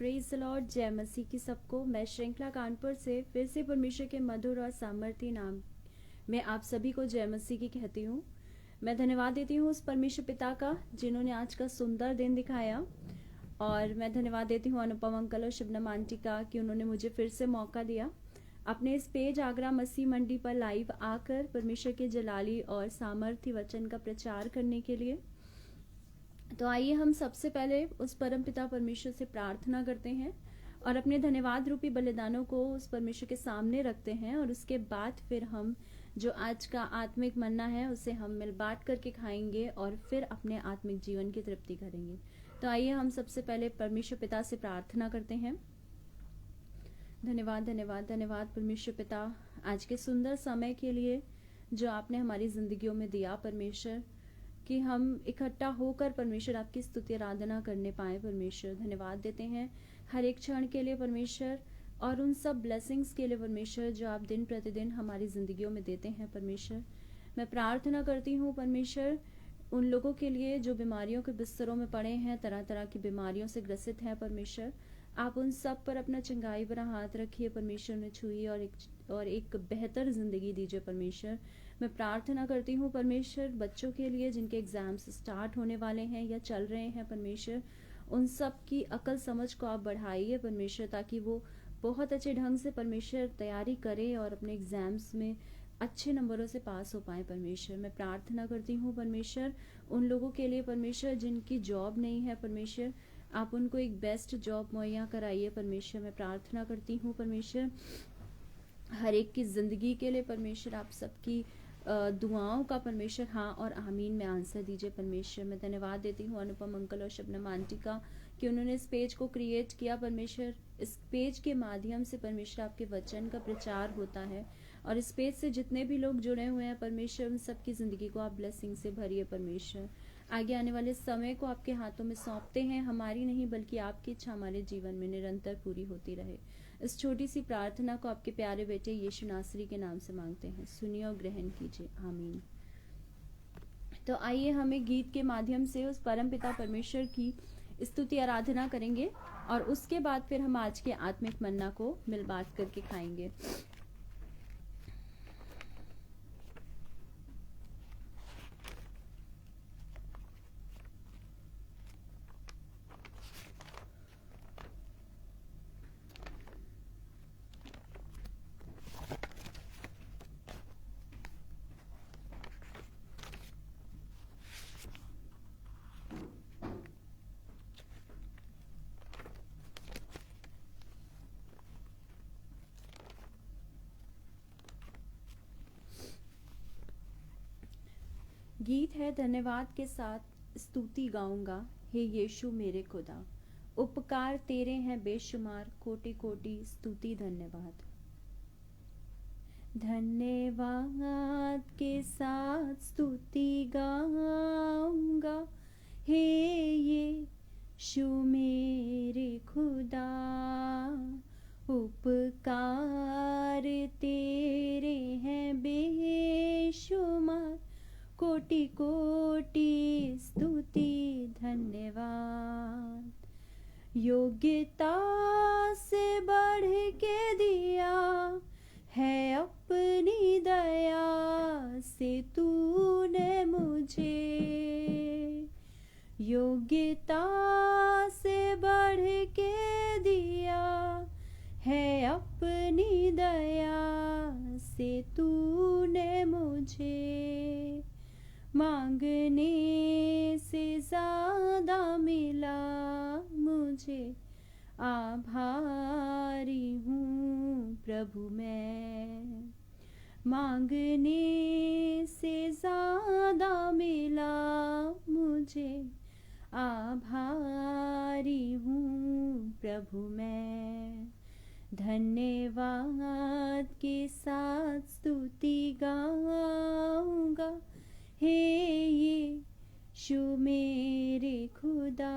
Praise the Lord. जय मसीह की सबको। मैं श्रृंखला कानपुर से फिर से परमेश्वर के मधुर और सामर्थ्य नाम में आप सभी को जय मसीह की कहती हूँ। मैं धन्यवाद देती हूँ उस परमेश्वर पिता का जिन्होंने आज का सुंदर दिन दिखाया, और मैं धन्यवाद देती हूँ अनुपम अंकल और शिवनम आंटी का कि उन्होंने मुझे फिर से मौका दिया अपने इस पेज आगरा मसीह मंडी पर लाइव आकर परमेश्वर के जलाली और सामर्थ्य वचन का प्रचार करने के लिए। तो आइए हम सबसे पहले उस परम पिता परमेश्वर से प्रार्थना करते हैं और अपने धन्यवाद रूपी बलिदानों को उस परमेश्वर के सामने रखते हैं, और उसके बाद फिर हम जो आज का आत्मिक मन्ना है उसे हम मिल बांट करके खाएंगे और फिर अपने आत्मिक जीवन की तृप्ति करेंगे। तो आइए हम सबसे पहले परमेश्वर पिता से प्रार्थना करते हैं। धन्यवाद धन्यवाद धन्यवाद परमेश्वर पिता, आज के सुंदर समय के लिए जो आपने हमारी जिंदगियों में दिया परमेश्वर, कि हम इकट्ठा होकर परमेश्वर आपकी स्तुति आराधना करने पाए। परमेश्वर धन्यवाद देते हैं हर एक क्षण के लिए परमेश्वर, और उन सब ब्लेसिंग्स के लिए परमेश्वर जो आप दिन प्रतिदिन हमारी जिंदगियों में देते हैं परमेश्वर। मैं प्रार्थना करती हूँ परमेश्वर उन लोगों के लिए जो बीमारियों के बिस्तरों में पड़े हैं, तरह तरह की बीमारियों से ग्रसित हैं परमेश्वर। आप उन सब पर अपना चंगाई भरा हाथ रखिए परमेश्वर, ने छुइए और एक बेहतर जिंदगी दीजिए परमेश्वर। मैं प्रार्थना करती हूँ परमेश्वर बच्चों के लिए जिनके एग्जाम्स स्टार्ट होने वाले हैं या चल रहे हैं परमेश्वर, उन सब की अकल समझ को आप बढ़ाइए परमेश्वर, ताकि वो बहुत अच्छे ढंग से परमेश्वर तैयारी करें और अपने एग्जाम्स में अच्छे नंबरों से पास हो पाए परमेश्वर। मैं प्रार्थना करती हूँ परमेश्वर उन लोगों के लिए परमेश्वर जिनकी जॉब नहीं है परमेश्वर, आप उनको एक बेस्ट जॉब मुहैया कराइए परमेश्वर। मैं प्रार्थना करती हूँ परमेश्वर हर एक की जिंदगी के लिए परमेश्वर, आप सबकी दुआओं का परमेश्वर हाँ और आमीन में आंसर दीजिए परमेश्वर। मैं धन्यवाद देती हूँ अनुपम अंकल और शबनम आंटी का कि उन्होंने इस पेज को क्रिएट किया परमेश्वर। इस पेज के माध्यम से परमेश्वर आपके वचन का प्रचार होता है, और इस पेज से जितने भी लोग जुड़े हुए हैं परमेश्वर उन सबकी जिंदगी को आप ब्लेसिंग से भरिए परमेश्वर। आगे आने वाले समय को आपके हाथों में सौंपते हैं, हमारी नहीं बल्कि आपकी इच्छा हमारे जीवन में निरंतर पूरी होती रहे। इस छोटी सी प्रार्थना को आपके प्यारे बेटे यीशु नासरी के नाम से मांगते हैं, सुनिए और ग्रहण कीजिए, आमीन। तो आइए हमें गीत के माध्यम से उस परम पिता परमेश्वर की स्तुति आराधना करेंगे, और उसके बाद फिर हम आज के आत्मिक मन्ना को मिल बांट करके खाएंगे। गीत है धन्यवाद के साथ स्तुति गाऊंगा, हे यीशु मेरे खुदा, उपकार तेरे हैं बेशुमार, कोटि कोटि स्तुति धन्यवाद। धन्यवाद के साथ स्तुति गाऊंगा, हे यीशु मेरे खुदा, उपकार तेरे हैं बेशुमार, कोटि कोटि स्तुति धन्यवाद। योग्यता से बढ़ के दिया है अपनी दया से तूने मुझे, योग्यता से बढ़ के दिया है अपनी दया से तूने मुझे, मांगने से ज्यादा मिला मुझे, आभारी हूँ प्रभु मैं। मांगने से ज्यादा मिला मुझे, आभारी हूँ प्रभु मैं। धन्यवाद के साथ स्तुति गाऊंगा, हे यीशु मेरे खुदा,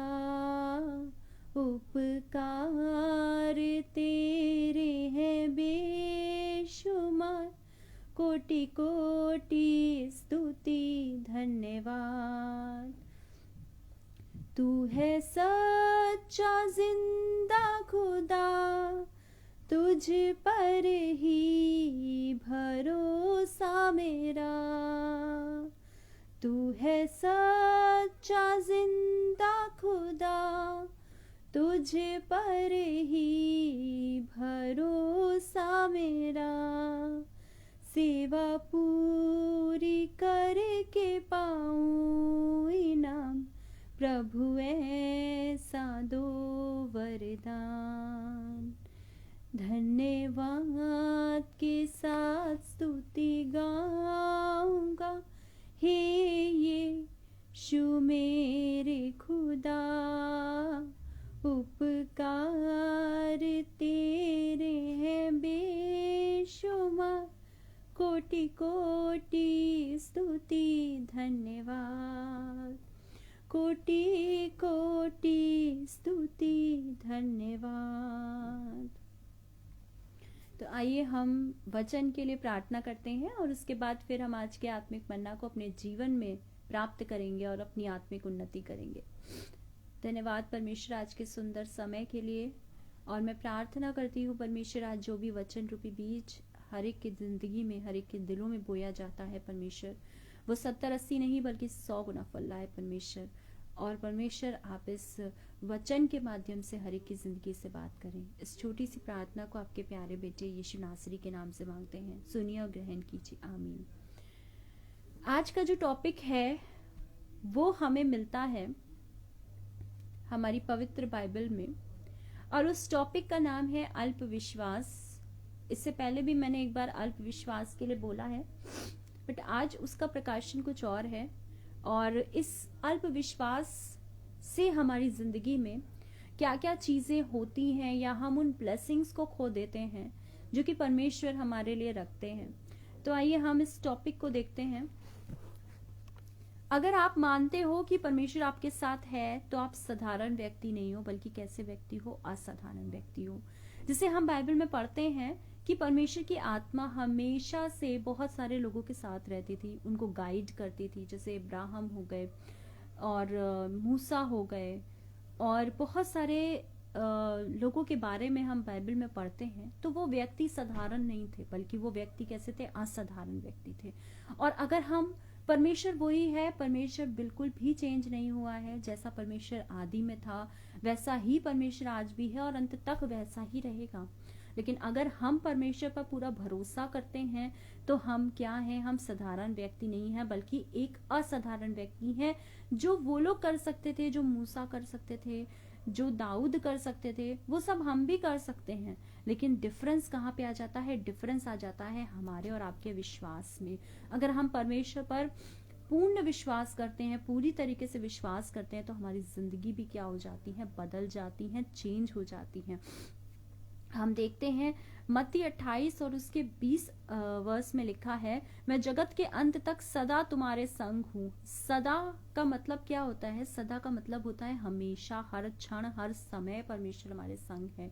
उपकार तेरे हैं बेशुमार, कोटि कोटि स्तुति धन्यवाद। तू है सच्चा जिंदा तुझ पर ही भरोसा मेरा, तू है सच्चा जिंदा खुदा, तुझ पर ही भरोसा मेरा, सेवा पूरी करके पाऊं इनाम, प्रभु ऐसा दो वरदान। धन्यवाद के साथ स्तुति गाऊंगा, हे यीशु मेरे खुदा, उपकार तेरे हैं बेशुमार, कोटि कोटि स्तुति धन्यवाद, कोटि कोटि स्तुति धन्यवाद। तो आइए हम वचन के लिए प्रार्थना करते हैं और उसके बाद फिर हम आज के आत्मिक मन्ना को अपने जीवन में प्राप्त करेंगे और अपनी आत्मिक उन्नति करेंगे। धन्यवाद परमेश्वर आज के सुंदर समय के लिए, और मैं प्रार्थना करती हूँ परमेश्वर आज जो भी वचन रूपी बीज हर एक की जिंदगी में, हर एक के दिलों में बोया जाता है परमेश्वर, वो 70-80 नहीं बल्कि 100 गुना फल लाए परमेश्वर। और परमेश्वर आप इस वचन के माध्यम से हर एक की जिंदगी से बात करें। इस छोटी सी प्रार्थना को आपके प्यारे बेटे यीशु नासरी के नाम से मांगते हैं, सुनिए और ग्रहण कीजिए, आमीन। आज का जो टॉपिक है वो हमें मिलता है हमारी पवित्र बाइबल में, और उस टॉपिक का नाम है अल्प विश्वास। इससे पहले भी मैंने एक बार अल्प विश्वास के लिए बोला है, बट आज उसका प्रकाशन कुछ और है। और इस अल्प विश्वास से हमारी जिंदगी में क्या क्या चीजें होती हैं, या हम उन ब्लेसिंग्स को खो देते हैं जो कि परमेश्वर हमारे लिए रखते हैं। तो आइए हम इस टॉपिक को देखते हैं। अगर आप मानते हो कि परमेश्वर आपके साथ है तो आप साधारण व्यक्ति नहीं हो, बल्कि कैसे व्यक्ति हो? असाधारण व्यक्ति हो। जिसे हम बाइबल में पढ़ते हैं कि परमेश्वर की आत्मा हमेशा से बहुत सारे लोगों के साथ रहती थी, उनको गाइड करती थी, जैसे इब्राहिम हो गए और मूसा हो गए, और बहुत सारे लोगों के बारे में हम बाइबल में पढ़ते हैं। तो वो व्यक्ति साधारण नहीं थे, बल्कि वो व्यक्ति कैसे थे? असाधारण व्यक्ति थे। और अगर हम परमेश्वर वही है, परमेश्वर बिल्कुल भी चेंज नहीं हुआ है। जैसा परमेश्वर आदि में था वैसा ही परमेश्वर आज भी है और अंत तक वैसा ही रहेगा। लेकिन अगर हम परमेश्वर पर पूरा भरोसा करते हैं तो हम क्या हैं? हम साधारण व्यक्ति नहीं हैं, बल्कि एक असाधारण व्यक्ति हैं। जो वो लोग कर सकते थे, जो मूसा कर सकते थे, जो दाऊद कर सकते थे, वो सब हम भी कर सकते हैं। लेकिन डिफरेंस कहाँ पे आ जाता है? डिफरेंस आ जाता है हमारे और आपके विश्वास में। अगर हम परमेश्वर पर पूर्ण विश्वास करते हैं, पूरी तरीके से विश्वास करते हैं, तो हमारी जिंदगी भी क्या हो जाती है? बदल जाती है, चेंज हो जाती है। हम देखते हैं मत्ती 28 और उसके 20 वर्स में लिखा है, मैं जगत के अंत तक सदा तुम्हारे संग हूँ। सदा का मतलब क्या होता है? सदा का मतलब होता है हमेशा, हर क्षण, हर समय परमेश्वर हमारे संग है।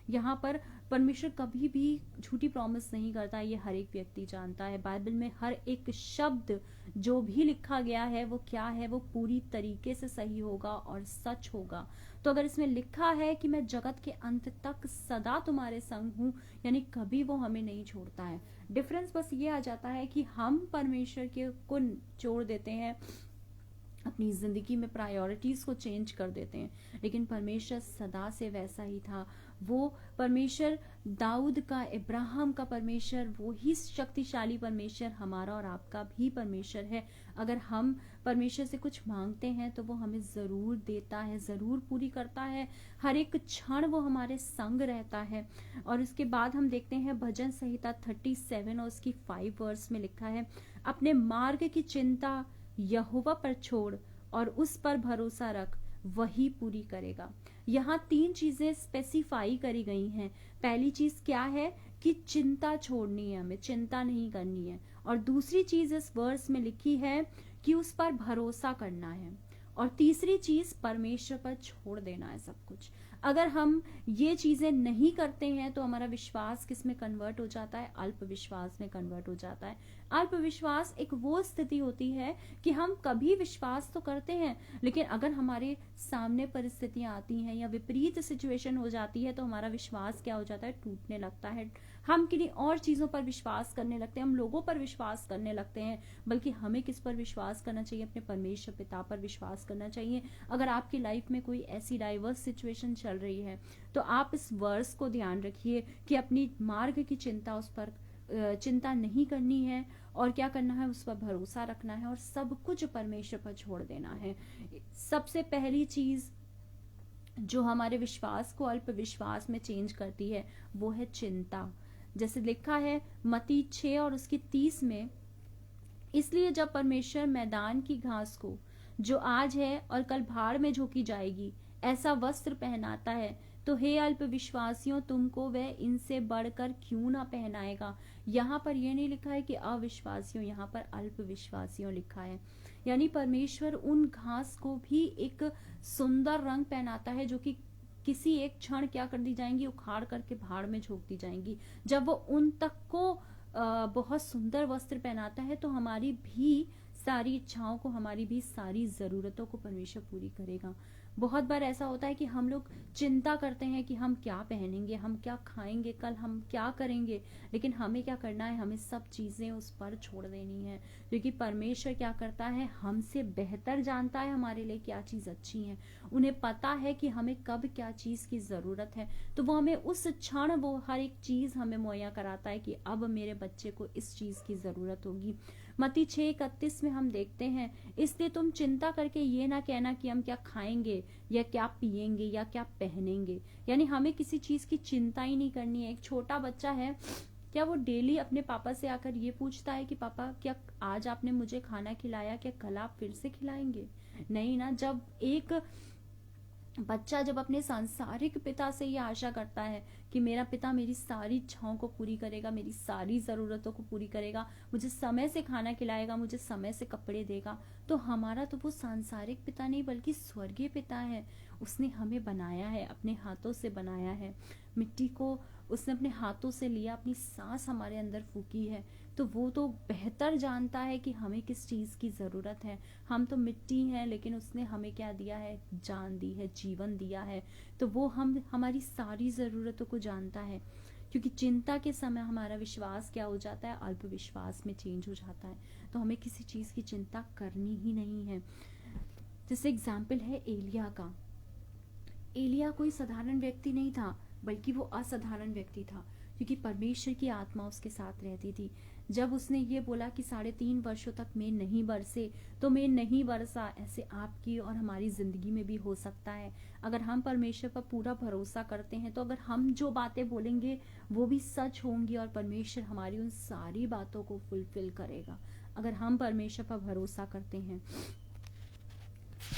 यहाँ पर परमेश्वर कभी भी झूठी प्रॉमिस नहीं करता, ये हर एक व्यक्ति जानता है। बाइबल में हर एक शब्द जो भी लिखा गया है वो क्या है? वो पूरी तरीके से सही होगा और सच होगा। तो अगर इसमें लिखा है कि मैं जगत के अंत तक सदा तुम्हारे संग हूँ, यानी कभी वो हमें नहीं छोड़ता है। डिफरेंस बस ये आ जाता है कि हम परमेश्वर के को छोड़ देते हैं, अपनी जिंदगी में प्रायोरिटीज को चेंज कर देते हैं। लेकिन परमेश्वर सदा से वैसा ही था। वो परमेश्वर दाऊद का, इब्राहिम का परमेश्वर, वो ही शक्तिशाली परमेश्वर हमारा और आपका भी परमेश्वर है। अगर हम परमेश्वर से कुछ मांगते हैं तो वो हमें जरूर देता है, जरूर पूरी करता है। हर एक क्षण वो हमारे संग रहता है। और उसके बाद हम देखते हैं भजन संहिता 37 और उसकी 5 वर्स में लिखा है, अपने मार्ग की चिंता यहोवा पर छोड़ और उस पर भरोसा रख, वही पूरी करेगा। यहाँ 3 चीजें स्पेसिफाई करी गई हैं। पहली चीज क्या है? कि चिंता छोड़नी है, हमें चिंता नहीं करनी है। और दूसरी चीज इस वर्स में लिखी है कि उस पर भरोसा करना है। और तीसरी चीज परमेश्वर पर छोड़ देना है सब कुछ। अगर हम ये चीजें नहीं करते हैं तो हमारा विश्वास किस में कन्वर्ट हो जाता है? अल्प विश्वास में कन्वर्ट हो जाता है। अल्प विश्वास एक वो स्थिति होती है कि हम कभी विश्वास तो करते हैं, लेकिन अगर हमारे सामने परिस्थितियां आती हैं या विपरीत सिचुएशन हो जाती है तो हमारा विश्वास क्या हो जाता है, टूटने लगता है। हम किन्हीं और चीजों पर विश्वास करने लगते हैं, हम लोगों पर विश्वास करने लगते हैं, बल्कि हमें किस पर विश्वास करना चाहिए, अपने परमेश्वर पिता पर विश्वास करना चाहिए। अगर आपकी लाइफ में कोई ऐसी डाइवर्स सिचुएशन चल रही है तो आप इस वर्स को ध्यान रखिए कि अपनी मार्ग की चिंता उस पर चिंता नहीं करनी है, और क्या करना है, उस पर भरोसा रखना है और सब कुछ परमेश्वर पर छोड़ देना है। सबसे पहली चीज जो हमारे विश्वास को अल्प विश्वास में चेंज करती है वो है चिंता। जैसे लिखा है मत्ती 6 और उसकी 30 में, इसलिए जब परमेश्वर मैदान की घास को जो आज है और कल भाड़ में झोंकी जाएगी ऐसा वस्त्र पहनाता है, तो हे अल्प विश्वासियों तुमको वह इनसे बढ़कर क्यों ना पहनाएगा। यहाँ पर यह नहीं लिखा है कि अविश्वासियों, यहाँ पर अल्प विश्वासियों लिखा है। यानी परमेश्वर उन घास को भी एक सुंदर रंग पहनाता है जो कि किसी एक क्षण क्या कर दी जाएंगी, उखाड़ करके भाड़ में झोंक दी जाएंगी। जब वो उन तक को बहुत सुंदर वस्त्र पहनाता है तो हमारी भी सारी इच्छाओं को, हमारी भी सारी जरूरतों को परमेश्वर पूरी करेगा। बहुत बार ऐसा होता है कि हम लोग चिंता करते हैं कि हम क्या पहनेंगे, हम क्या खाएंगे, कल हम क्या करेंगे, लेकिन हमें क्या करना है, हमें सब चीजें उस पर छोड़ देनी है, क्योंकि परमेश्वर क्या करता है, हमसे बेहतर जानता है हमारे लिए क्या चीज अच्छी है। उन्हें पता है कि हमें कब क्या चीज की जरूरत है, तो वो हमें उस क्षण वो हर एक चीज हमें मुहैया कराता है कि अब मेरे बच्चे को इस चीज की जरूरत होगी। मत्ती 6:31 में हम देखते हैं, इसलिए तुम चिंता करके ये ना कहना कि हम क्या खाएंगे या क्या पिएंगे या क्या पहनेंगे। यानी हमें किसी चीज की चिंता ही नहीं करनी है। एक छोटा बच्चा है, क्या वो डेली अपने पापा से आकर ये पूछता है कि पापा क्या आज आपने मुझे खाना खिलाया, क्या कल आप फिर से खिलाएंगे? नहीं ना। जब एक बच्चा जब अपने सांसारिक पिता से ये आशा करता है कि मेरा पिता मेरी सारी इच्छाओं को पूरी करेगा, मेरी सारी जरूरतों को पूरी करेगा, मुझे समय से खाना खिलाएगा, मुझे समय से कपड़े देगा, तो हमारा तो वो सांसारिक पिता नहीं बल्कि स्वर्गीय पिता है। उसने हमें बनाया है, अपने हाथों से बनाया है, मिट्टी को उसने अपने हाथों से लिया, अपनी सांस हमारे अंदर फूकी है, तो वो तो बेहतर जानता है कि हमें किस चीज की जरूरत है। हम तो मिट्टी हैं, लेकिन उसने हमें क्या दिया है, जान दी है, जीवन दिया है, तो वो हम हमारी सारी जरूरतों को जानता है। क्योंकि चिंता के समय हमारा विश्वास क्या हो जाता है, अल्प विश्वास में चेंज हो जाता है। तो हमें किसी चीज की चिंता करनी ही नहीं है। जैसे एग्जाम्पल है एलिया का। एलिया कोई साधारण व्यक्ति नहीं था, बल्कि वो असाधारण व्यक्ति था, क्योंकि परमेश्वर की आत्मा उसके साथ रहती थी। जब उसने ये बोला कि 3.5 वर्षों तक मेघ नहीं बरसे, तो मेघ नहीं बरसा। ऐसे आपकी और हमारी जिंदगी में भी हो सकता है। अगर हम परमेश्वर पर पूरा भरोसा करते हैं तो अगर हम जो बातें बोलेंगे वो भी सच होंगी और परमेश्वर हमारी उन सारी बातों को फुलफिल करेगा, अगर हम परमेश्वर पर भरोसा करते हैं।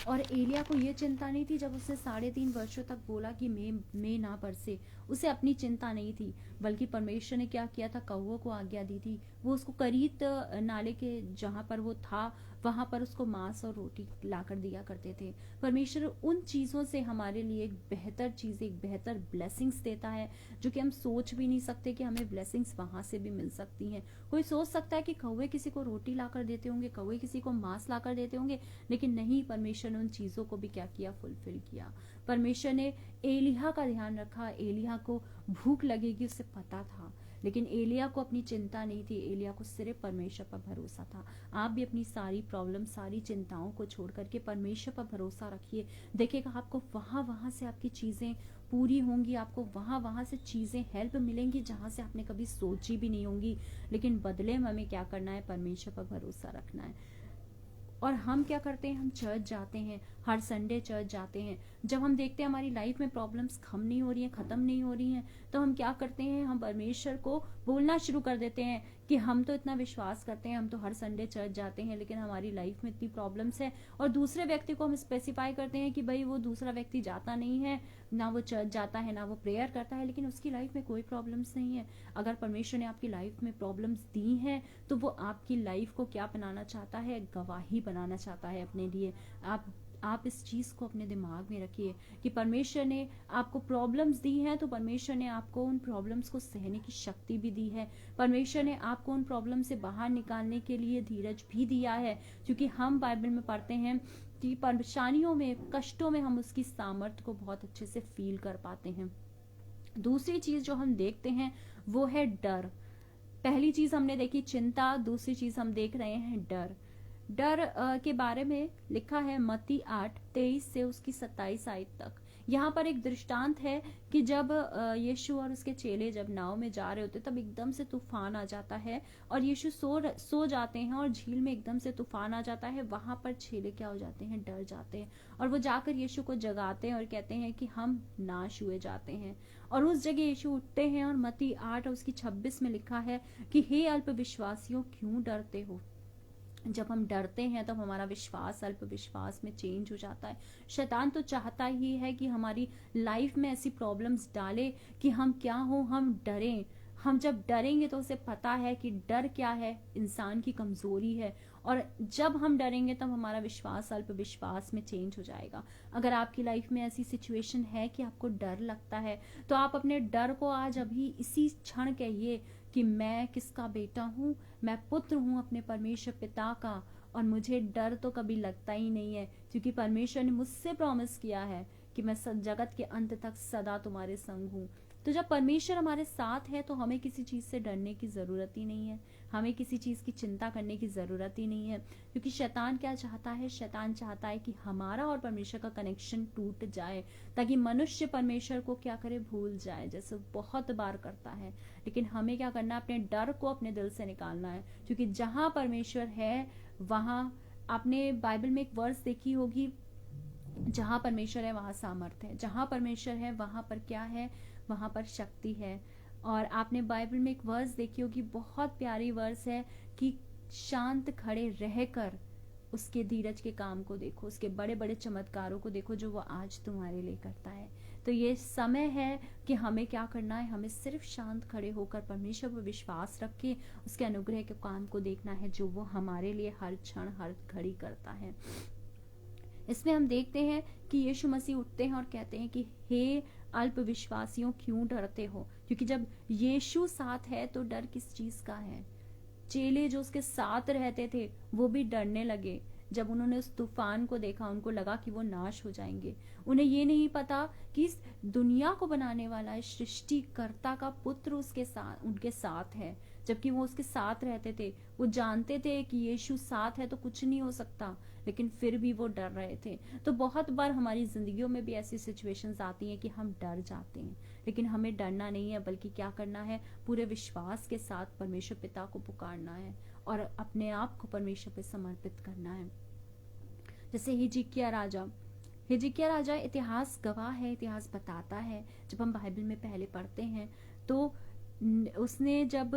और एलिया को ये चिंता नहीं थी जब उसने 3.5 वर्षों तक बोला कि मैं ना बरसे। उसे अपनी चिंता नहीं थी, बल्कि परमेश्वर ने क्या किया था, कौवों को आज्ञा दी थी। वो उसको करीत नाले के जहाँ पर वो था वहां पर उसको मांस और रोटी लाकर दिया करते थे। परमेश्वर उन चीजों से हमारे लिए एक बेहतर चीज, एक बेहतर ब्लेसिंग्स देता है, जो कि हम सोच भी नहीं सकते कि हमें ब्लेसिंग्स वहां से भी मिल सकती हैं। कोई सोच सकता है कि कौवे किसी को रोटी लाकर देते होंगे, कौवे किसी को मांस लाकर देते होंगे, लेकिन नहीं, परमेश्वर ने उन चीजों को भी क्या किया, फुलफिल किया। परमेश्वर ने एलिया का ध्यान रखा। एलिया को भूख लगेगी उसे पता था, लेकिन एलिया को अपनी चिंता नहीं थी, एलिया को सिर्फ परमेश्वर पर भरोसा था। आप भी अपनी सारी प्रॉब्लम, सारी चिंताओं को छोड़ करके परमेश्वर पर भरोसा रखिए। देखिएगा आपको वहां से आपकी चीजें पूरी होंगी, आपको वहां से चीजें हेल्प मिलेंगी जहां से आपने कभी सोची भी नहीं होंगी। लेकिन बदले में हमें क्या करना है, परमेश्वर पर भरोसा रखना है। और हम क्या करते हैं, हम चर्च जाते हैं, हर संडे चर्च जाते हैं। जब हम देखते हैं हमारी लाइफ में प्रॉब्लम्स कम नहीं हो रही हैं, खत्म नहीं हो रही हैं, तो हम क्या करते हैं, हम परमेश्वर को बोलना शुरू कर देते हैं कि हम तो इतना विश्वास करते हैं, हम तो हर संडे चर्च जाते हैं, लेकिन हमारी लाइफ में इतनी प्रॉब्लम्स है। और दूसरे व्यक्ति को हम स्पेसिफाई करते हैं कि भाई वो दूसरा व्यक्ति जाता नहीं है, ना वो चर्च जाता है, ना वो प्रेयर करता है, लेकिन उसकी लाइफ में कोई प्रॉब्लम्स नहीं है। अगर परमेश्वर ने आपकी लाइफ में प्रॉब्लम्स दी हैं तो वो आपकी लाइफ को क्या बनाना चाहता है, गवाही बनाना चाहता है अपने लिए। आप आप इस चीज को अपने दिमाग में रखिए कि परमेश्वर ने आपको प्रॉब्लम्स दी हैं, तो परमेश्वर ने आपको उन प्रॉब्लम्स को सहने की शक्ति भी दी है। परमेश्वर ने आपको उन प्रॉब्लम से बाहर निकालने के लिए धीरज भी दिया है, क्योंकि हम बाइबल में पढ़ते हैं कि परेशानियों में, कष्टों में हम उसकी सामर्थ्य को बहुत अच्छे से फील कर पाते हैं। दूसरी चीज जो हम देखते हैं वो है डर। पहली चीज हमने देखी चिंता, दूसरी चीज हम देख रहे हैं डर। डर के बारे में लिखा है मत्ती 8:23 से उसकी 27 आयत तक। यहाँ पर एक दृष्टांत है कि जब यीशु और उसके चेले जब नाव में जा रहे होते तब एकदम से तूफान आ जाता है और यीशु सो जाते हैं और झील में एकदम से तूफान आ जाता है। वहां पर चेले क्या हो जाते हैं, डर जाते हैं और वो जाकर यीशु को जगाते हैं और कहते हैं कि हम नाश हुए जाते हैं। और उस जगह यीशु उठते हैं और मत्ती 8 और उसकी 26 में लिखा है कि हे अल्पविश्वासियों क्यों डरते हो। जब हम डरते हैं तब हमारा विश्वास अल्प विश्वास में चेंज हो जाता है। शैतान तो चाहता ही है कि हमारी लाइफ में ऐसी प्रॉब्लम्स डाले कि हम क्या हो, हम डरें। हम जब डरेंगे तो उसे पता है कि डर क्या है, इंसान की कमजोरी है। और जब हम डरेंगे तब हमारा विश्वास अल्प विश्वास में चेंज हो जाएगा। अगर आपकी लाइफ में ऐसी सिचुएशन है कि आपको डर लगता है तो आप अपने डर को आज अभी इसी क्षण कहिए कि मैं किसका बेटा हूँ, मैं पुत्र हूँ अपने परमेश्वर पिता का, और मुझे डर तो कभी लगता ही नहीं है, क्योंकि परमेश्वर ने मुझसे प्रॉमिस किया है कि मैं जगत के अंत तक सदा तुम्हारे संग हूँ। तो जब परमेश्वर हमारे साथ है तो हमें किसी चीज से डरने की जरूरत ही नहीं है, हमें किसी चीज की चिंता करने की जरूरत ही नहीं है। क्योंकि शैतान क्या चाहता है, शैतान चाहता है कि हमारा और परमेश्वर का कनेक्शन टूट जाए, ताकि मनुष्य परमेश्वर को क्या करे, भूल जाए, जैसे बहुत बार करता है। लेकिन हमें क्या करना है, अपने डर को अपने दिल से निकालना है, क्योंकि जहां परमेश्वर है वहां, आपने बाइबल में एक वर्स देखी होगी, जहां परमेश्वर है वहां सामर्थ है, जहां परमेश्वर है वहां पर क्या है, वहां पर शक्ति है। और आपने बाइबल में एक वर्स देखी होगी, बहुत प्यारी वर्स है कि शांत खड़े रहकर उसके धीरज के काम को देखो, उसके बड़े बड़े चमत्कारों को देखो जो वो आज तुम्हारे लिए करता है। तो ये समय है कि हमें क्या करना है, हमें सिर्फ शांत खड़े होकर परमेश्वर पर विश्वास रख के उसके अनुग्रह के काम को देखना है जो वो हमारे लिए हर क्षण हर घड़ी करता है। इसमें हम देखते हैं कि यीशु मसीह उठते हैं और कहते हैं कि हे अल्पविश्वासियों क्यों डरते हो। क्योंकि जब यीशु साथ है तो डर किस चीज का है। चेले जो उसके साथ रहते थे वो भी डरने लगे। जब उन्होंने उस तूफान को देखा उनको लगा कि वो नाश हो जाएंगे। उन्हें ये नहीं पता कि इस दुनिया को बनाने वाला इस सृष्टिकर्ता का पुत्र उसके साथ, उनके साथ है। जबकि वो उसके साथ रहते थे, वो जानते थे कि यीशु साथ है तो कुछ नहीं हो सकता, लेकिन फिर भी वो डर रहे थे। तो बहुत बार हमारी जिंदगियों में भी ऐसी सिचुएशंस आती हैं कि हम डर जाते हैं, लेकिन हमें डरना नहीं है, बल्कि क्या करना है, पूरे विश्वास के साथ परमेश्वर पिता को पुकारना है और अपने आप को परमेश्वर पे समर्पित करना है। जैसे हिजकिय्याह राजा इतिहास गवाह है, इतिहास बताता है। जब हम बाइबल में पहले पढ़ते हैं तो उसने जब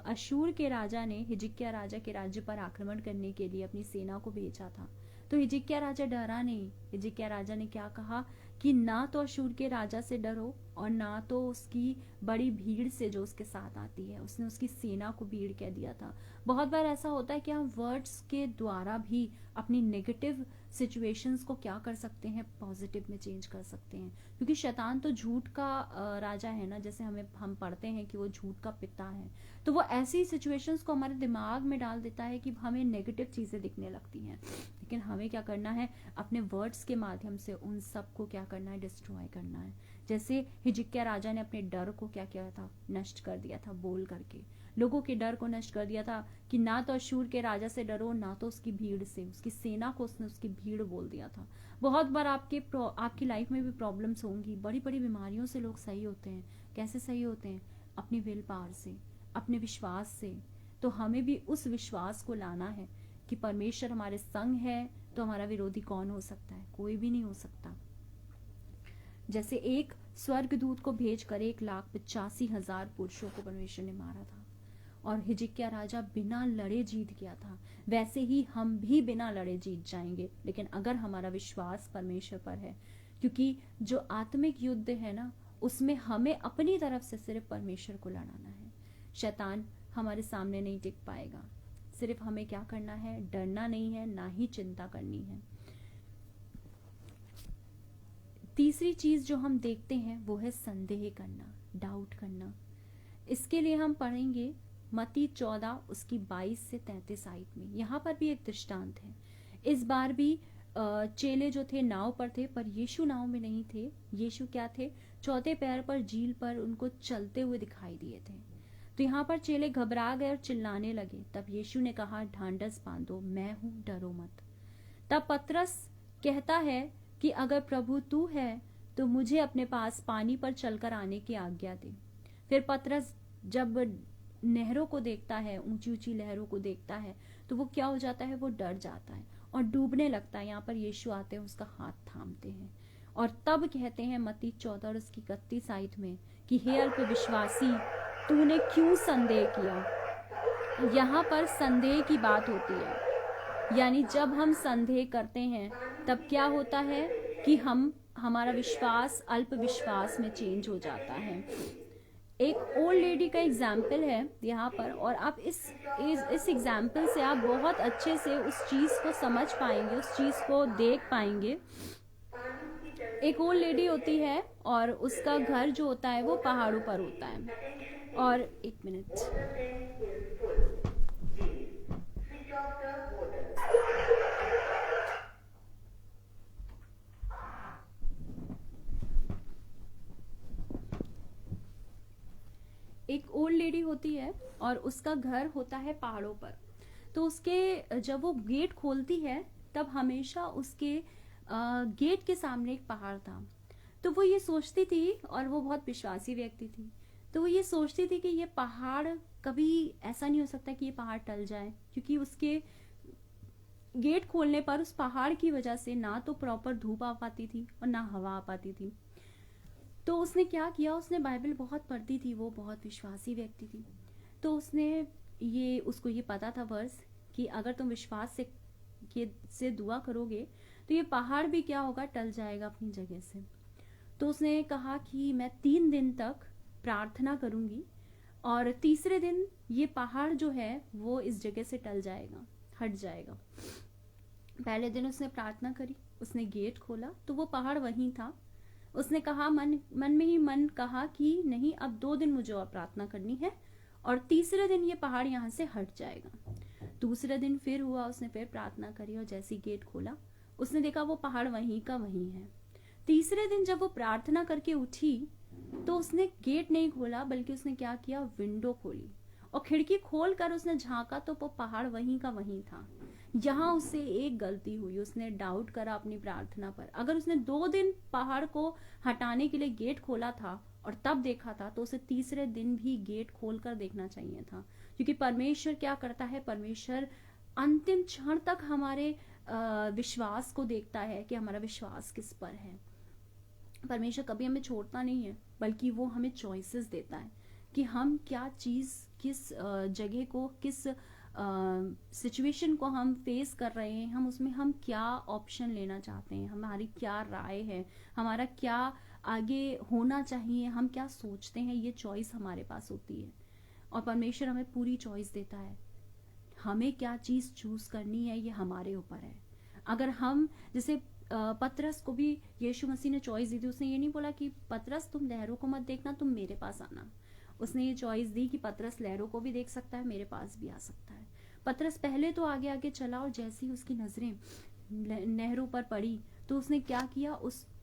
अशूर के राजा ने हिजकिय्याह राजा के राज्य पर आक्रमण करने के लिए अपनी सेना को भेजा था, तो हिजकिय्याह राजा डरा नहीं। हिजकिय्याह राजा ने क्या कहा कि ना तो अशूर के राजा से डरो और ना तो उसकी बड़ी भीड़ से जो उसके साथ आती है। उसने उसकी सेना को भीड़ कह दिया था। बहुत बार ऐसा होता है कि हम वर्ड्स के द्वारा भी अपनी नेगेटिव सिचुएशंस को क्या कर सकते हैं, पॉजिटिव में चेंज कर सकते हैं। क्योंकि शैतान तो झूठ का राजा है ना, जैसे हम पढ़ते हैं कि वो झूठ का पिता है। तो वो ऐसी सिचुएशंस को हमारे दिमाग में डाल देता है कि हमें नेगेटिव चीजें दिखने लगती हैं। लेकिन हमें क्या करना है, अपने वर्ड्स के माध्यम से उन सब को क्या करना है, डिस्ट्रॉय करना है। जैसे हिजकिय्याह राजा ने अपने डर को क्या किया था, नष्ट कर दिया था, बोल करके लोगों के डर को नष्ट कर दिया था कि ना तो अशूर के राजा से डरो, ना तो उसकी भीड़ से। उसकी सेना को उसने उसकी भीड़ बोल दिया था। बहुत बार आपकी लाइफ में भी प्रॉब्लम्स होंगी, बड़ी बड़ी बीमारियों से लोग सही होते हैं। कैसे सही होते हैं? अपनी विल पावर से, अपने विश्वास से। तो हमें भी उस विश्वास को लाना है कि परमेश्वर हमारे संग है तो हमारा विरोधी कौन हो सकता है? कोई भी नहीं हो सकता। जैसे एक स्वर्गदूत को भेजकर 1,85,000 पुरुषों को परमेश्वर ने मारा था और हिजकिय्याह राजा बिना लड़े जीत गया था, वैसे ही हम भी बिना लड़े जीत जाएंगे, लेकिन अगर हमारा विश्वास परमेश्वर पर है। क्योंकि जो आत्मिक युद्ध है ना, उसमें हमें अपनी तरफ से सिर्फ परमेश्वर को लड़ाना है। शैतान हमारे सामने नहीं टिक पाएगा। सिर्फ हमें क्या करना है, डरना नहीं है, ना ही चिंता करनी है। तीसरी चीज जो हम देखते हैं वो है संदेह करना, डाउट करना। इसके लिए हम पढ़ेंगे मत्ती 14 उसकी 22 से 33 आयत में। यहाँ पर भी एक दृष्टांत है। इस बार भी चेले जो थे नाव पर थे, पर यीशु नाव में नहीं थे। यीशु क्या थे, चौथे पैर पर झील पर उनको चलते हुए दिखाई दिए थे। तो यहाँ पर चेले घबरा गए और चिल्लाने लगे। तब यीशु ने कहा, ढांढस बांधो, मैं हूं, डरो मत। तब पतरस कहता है कि अगर प्रभु तू है तो मुझे अपने पास पानी पर चलकर आने की आज्ञा दे। फिर पतरस जब नहरों को देखता है, ऊंची ऊंची लहरों को देखता है, तो वो क्या हो जाता है, वो डर जाता है और डूबने लगता है। यहाँ पर यीशु आते हैं, उसका हाथ थामते हैं और तब कहते हैं मत्ती 14 और उसकी 31 आयत में कि हे अल्पविश्वासी, तूने क्यों संदेह किया। यहाँ पर संदेह की बात होती है, यानी जब हम संदेह करते हैं तब क्या होता है कि हमारा विश्वास अल्प विश्वास में चेंज हो जाता है। एक ओल्ड लेडी का एग्जाम्पल है यहाँ पर, और आप इस एग्जाम्पल से आप बहुत अच्छे से उस चीज को समझ पाएंगे, उस चीज को देख पाएंगे। एक ओल्ड लेडी होती है और उसका घर जो होता है वो पहाड़ों पर होता है। और एक मिनट, एक ओल्ड लेडी होती है और उसका घर होता है पहाड़ों पर। तो उसके जब वो गेट खोलती है तब हमेशा उसके गेट के सामने एक पहाड़ था। तो वो ये सोचती थी, और वो बहुत विश्वासी व्यक्ति थी, तो वो ये सोचती थी कि ये पहाड़ कभी ऐसा नहीं हो सकता कि ये पहाड़ टल जाए, क्योंकि उसके गेट खोलने पर उस पहाड़ की वजह से ना तो प्रॉपर धूप आ पाती थी और ना हवा आ पाती थी। तो उसने क्या किया, उसने बाइबल बहुत पढ़ती थी, वो बहुत विश्वासी व्यक्ति थी। तो उसको ये पता था वर्ष कि अगर तुम विश्वास से दुआ करोगे तो ये पहाड़ भी क्या होगा, टल जाएगा अपनी जगह से। तो उसने कहा कि मैं 3 दिन तक प्रार्थना करूंगी और तीसरे दिन ये पहाड़ जो है वो इस जगह से टल जाएगा, हट जाएगा। पहले दिन उसने प्रार्थना करी, उसने गेट खोला तो वो पहाड़ वहीं था। उसने कहा, मन में ही मन कहा कि नहीं, अब 2 दिन मुझे और प्रार्थना करनी है और तीसरे दिन ये पहाड़ यहाँ से हट जाएगा। दूसरे दिन फिर हुआ, उसने फिर प्रार्थना करी और जैसे गेट खोला उसने देखा वो पहाड़ वहीं का वहीं है। तीसरे दिन जब वो प्रार्थना करके उठी तो उसने गेट नहीं खोला, बल्कि उसने क्या किया, विंडो खोली और खिड़की खोल कर उसने झांका तो वो पहाड़ वहीं का वहीं था। यहाँ उससे एक गलती हुई, उसने डाउट करा अपनी प्रार्थना पर। अगर उसने 2 दिन पहाड़ को हटाने के लिए गेट खोला था और तब देखा था, तो उसे तीसरे दिन भी गेट खोलकर देखना चाहिए था। क्योंकि परमेश्वर क्या करता है, परमेश्वर अंतिम क्षण तक हमारे विश्वास को देखता है कि हमारा विश्वास किस पर है। परमेश्वर कभी हमें छोड़ता नहीं है, बल्कि वो हमें चॉइसेस देता है कि हम क्या चीज, किस जगह को, किस सिचुएशन को हम फेस कर रहे हैं, हम क्या ऑप्शन लेना चाहते हैं, हमारी क्या राय है, हमारा क्या आगे होना चाहिए, हम क्या सोचते हैं, ये चॉइस हमारे पास होती है। और परमेश्वर हमें पूरी चॉइस देता है। हमें क्या चीज चूज करनी है ये हमारे ऊपर है। अगर हम जैसे पतरस को भी यीशु मसीह ने चॉइस दी थी। उसने ये नहीं बोला कि पतरस तुम लहरों को मत देखना, तुम मेरे पास आना। उसने ये चॉइस दी कि पतरस लहरों को भी देख सकता है, मेरे पास भी आ सकता है। पतरस पहले तो आगे आगे चला और जैसे ही उसकी नजरें नहरों पर पड़ी तो उसने क्या किया,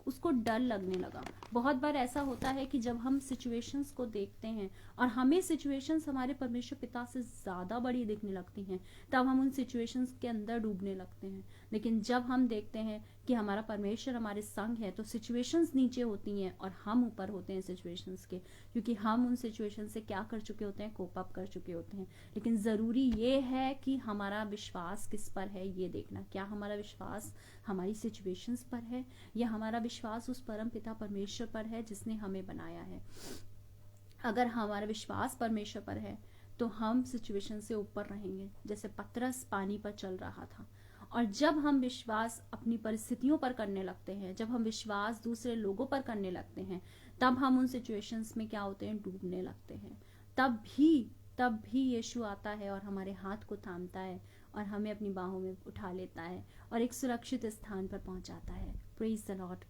उसको डर लगने लगा। बहुत बार ऐसा होता है कि जब हम सिचुएशंस को देखते हैं और हमें सिचुएशंस हमारे परमेश्वर पिता से ज्यादा बड़ी दिखने लगती हैं, तब हम उन सिचुएशंस के अंदर डूबने लगते हैं। लेकिन जब हम देखते हैं कि हमारा परमेश्वर हमारे संग है, तो सिचुएशंस नीचे होती हैं और हम ऊपर होते हैं सिचुएशंस के, क्योंकि हम उन सिचुएशन से क्या कर चुके होते हैं, कोप अप कर चुके होते हैं। लेकिन जरूरी ये है कि हमारा विश्वास किस पर है ये देखना। क्या हमारा विश्वास हमारी सिचुएशंस पर है या हमारा विश्वास उस परम पिता परमेश्वर पर है जिसने हमें बनाया है। अगर हमारा विश्वास परमेश्वर पर है तो हम सिचुएशन से ऊपर रहेंगे। जैसे पतरस पानी पर चल रहा था, और जब हम विश्वास अपनी परिस्थितियों पर करने लगते हैं, जब हम विश्वास दूसरे लोगों पर करने लगते हैं, तब हम उन सिचुएशंस में क्या होते हैं, डूबने लगते हैं। तब भी यीशु आता है और हमारे हाथ को थामता है और हमें अपनी बाहों में उठा लेता है और एक सुरक्षित स्थान पर पहुंचाता है। Praise the Lord.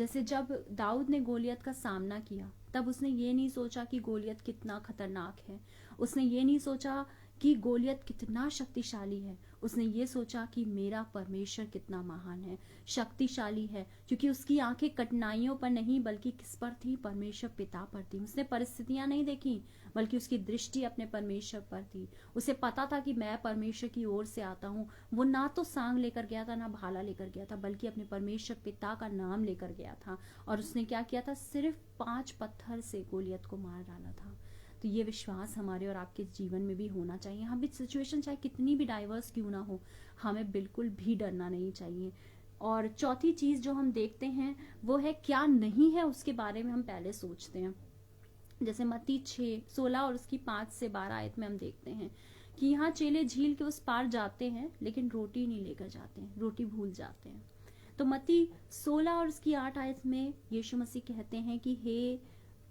जैसे जब दाऊद ने गोलियत का सामना किया, तब उसने ये नहीं सोचा कि गोलियत कितना खतरनाक है, उसने ये नहीं सोचा कि गोलियत कितना शक्तिशाली है, उसने ये सोचा कि मेरा परमेश्वर कितना महान है, शक्तिशाली है, क्योंकि उसकी आंखें कठिनाइयों पर नहीं बल्कि किस पर थी, परमेश्वर पिता पर थी। उसने परिस्थितियां नहीं देखी बल्कि उसकी दृष्टि अपने परमेश्वर पर थी। उसे पता था कि मैं परमेश्वर की ओर से आता हूँ। वो ना तो सांग लेकर गया था, ना भाला लेकर गया था, बल्कि अपने परमेश्वर पिता का नाम लेकर गया था। और उसने क्या किया था, सिर्फ 5 पत्थर से गोलियत को मार डाला था। तो ये विश्वास हमारे और आपके जीवन में भी होना चाहिए। हम भी सिचुएशन चाहे कितनी भी डाइवर्स क्यों ना हो, हमें बिल्कुल भी डरना नहीं चाहिए। और चौथी चीज जो हम देखते हैं वो है क्या नहीं है उसके बारे में हम पहले सोचते हैं। जैसे मत्ती 6:16 और उसकी 5 से 12 आयत में हम देखते हैं कि यहाँ चेले झील के उस पार जाते हैं लेकिन रोटी नहीं लेकर जाते हैं, रोटी भूल जाते हैं। तो मत्ती 16 और उसकी 8 आयत में यीशु मसीह कहते हैं कि हे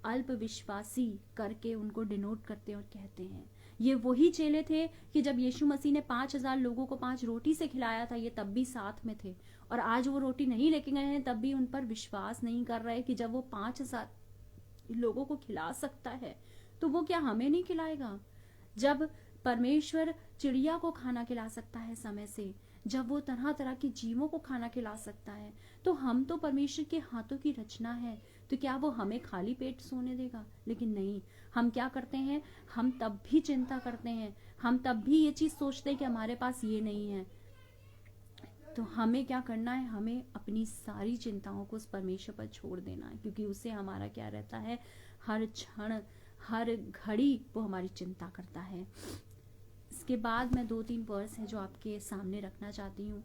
अल्प विश्वासी करके उनको डिनोट करते हैं और कहते हैं, ये वही चेले थे कि जब यीशु मसीह ने 5,000 लोगों को 5 रोटी से खिलाया था, ये तब भी साथ में थे। और आज वो रोटी नहीं लेके गए हैं, तब भी उन पर विश्वास नहीं कर रहे कि जब वो 5,000 लोगों को खिला सकता है तो वो क्या हमें नहीं खिलाएगा। जब परमेश्वर चिड़िया को खाना खिला सकता है समय से, जब वो तरह तरह के जीवों को खाना खिला सकता है, तो हम तो परमेश्वर के हाथों की रचना है, तो क्या वो हमें खाली पेट सोने देगा? लेकिन नहीं, हम क्या करते हैं, हम तब भी चिंता करते हैं, हम तब भी ये चीज सोचते हैं कि हमारे पास ये नहीं है। तो हमें क्या करना है, हमें अपनी सारी चिंताओं को उस परमेश्वर पर छोड़ देना है, क्योंकि उसे हमारा क्या रहता है, हर क्षण हर घड़ी वो हमारी चिंता करता है। इसके बाद मैं 2-3 वर्स हैं जो आपके सामने रखना चाहती हूँ।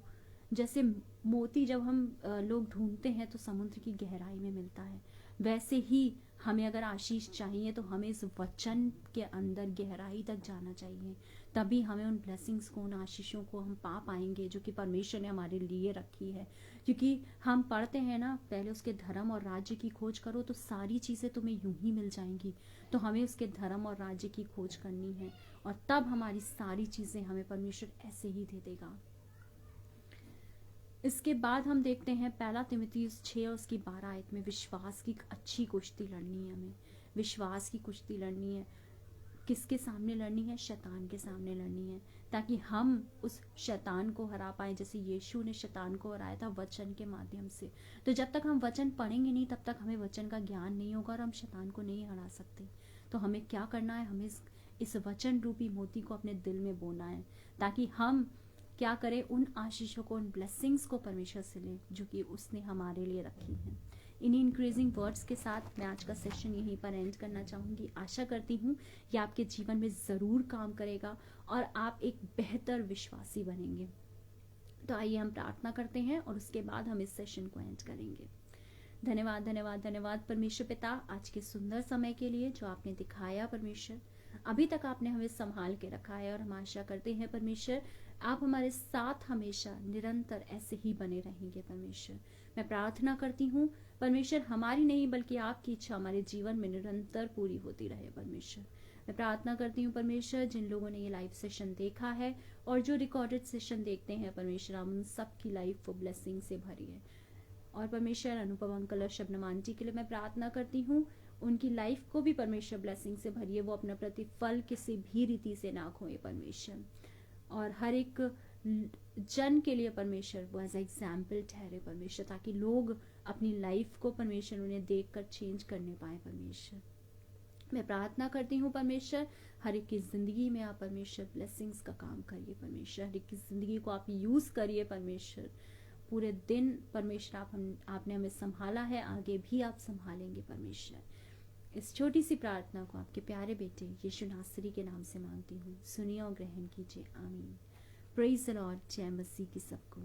जैसे मोती जब हम लोग ढूंढते हैं तो समुद्र की गहराई में मिलता है, वैसे ही हमें अगर आशीष चाहिए तो हमें इस वचन के अंदर गहराई तक जाना चाहिए, तभी हमें उन ब्लेसिंग्स को, उन आशीषों को हम पा पाएंगे जो कि परमेश्वर ने हमारे लिए रखी है। क्योंकि हम पढ़ते हैं ना, पहले उसके धर्म और राज्य की खोज करो तो सारी चीज़ें तुम्हें यूं ही मिल जाएंगी। तो हमें उसके धर्म और राज्य की खोज करनी है और तब हमारी सारी चीज़ें हमें परमेश्वर ऐसे ही दे देगा। इसके बाद हम देखते हैं 1 तिमुथियुस 6 और उसकी 12 आयत में विश्वास की अच्छी कुश्ती लड़नी है। हमें विश्वास की कुश्ती लड़नी है। किसके सामने लड़नी है? शैतान के सामने लड़नी है, ताकि हम उस शैतान को हरा पाए, जैसे यीशु ने शैतान को हराया था वचन के माध्यम से। तो जब तक हम वचन पढ़ेंगे नहीं, तब तक हमें वचन का ज्ञान नहीं होगा और हम शैतान को नहीं हरा सकते। तो हमें क्या करना है, हमें इस वचन रूपी मोती को अपने दिल में बोना है, ताकि हम क्या करें, उन आशीषों को, उन ब्लेसिंग्स को परमेश्वर से लें जो कि उसने हमारे लिए रखी है। इन्हीं इंक्रीजिंग वर्ड्स के साथ मैं आज का सेशन यहीं पर एंड करना चाहूँगी। आशा करती हूँ कि आपके जीवन में ज़रूर काम करेगा और आप एक बेहतर विश्वासी बनेंगे। तो आइए हम प्रार्थना करते हैं और उसके बाद हम इस सेशन को एंड करेंगे। धन्यवाद धन्यवाद धन्यवाद परमेश्वर पिता, आज के सुंदर समय के लिए जो आपने दिखाया परमेश्वर। अभी तक आपने हमें संभाल के रखा है और हम आशा करते हैं परमेश्वर आप हमारे साथ हमेशा निरंतर ऐसे ही बने रहेंगे परमेश्वर। मैं प्रार्थना करती हूँ परमेश्वर, हमारी नहीं बल्कि आपकी इच्छा हमारे जीवन में निरंतर पूरी होती रहे परमेश्वर। मैं प्रार्थना करती हूँ परमेश्वर, जिन लोगों ने ये लाइव सेशन देखा है और जो रिकॉर्डेड सेशन देखते हैं परमेश्वर, हम उन सबकी लाइफ वो ब्लेसिंग से भरी है। और परमेश्वर अनुपम अंकल और शबनम आंटी के लिए मैं प्रार्थना करती हूँ, उनकी लाइफ को भी परमेश्वर ब्लेसिंग से भरिए, वो अपना प्रतिफल किसी भी रीति से ना खोए परमेश्वर। और हर एक जन के लिए परमेश्वर वो एज एग्जाम्पल ठहरे परमेश्वर, ताकि लोग अपनी लाइफ को परमेश्वर उन्हें देखकर चेंज करने पाए परमेश्वर। मैं प्रार्थना करती हूँ परमेश्वर, हर एक की जिंदगी में आप परमेश्वर ब्लेसिंग्स का काम करिए परमेश्वर, हर एक की जिंदगी को आप यूज करिए परमेश्वर। पूरे दिन परमेश्वर आपने हमें संभाला है, आगे भी आप संभालेंगे परमेश्वर। इस छोटी सी प्रार्थना को आपके प्यारे बेटे यीशु नासरी के नाम से मांगती हूँ, सुनिए और ग्रहण कीजिए, आमीन। Praise the Lord. जय मसीह की सबको।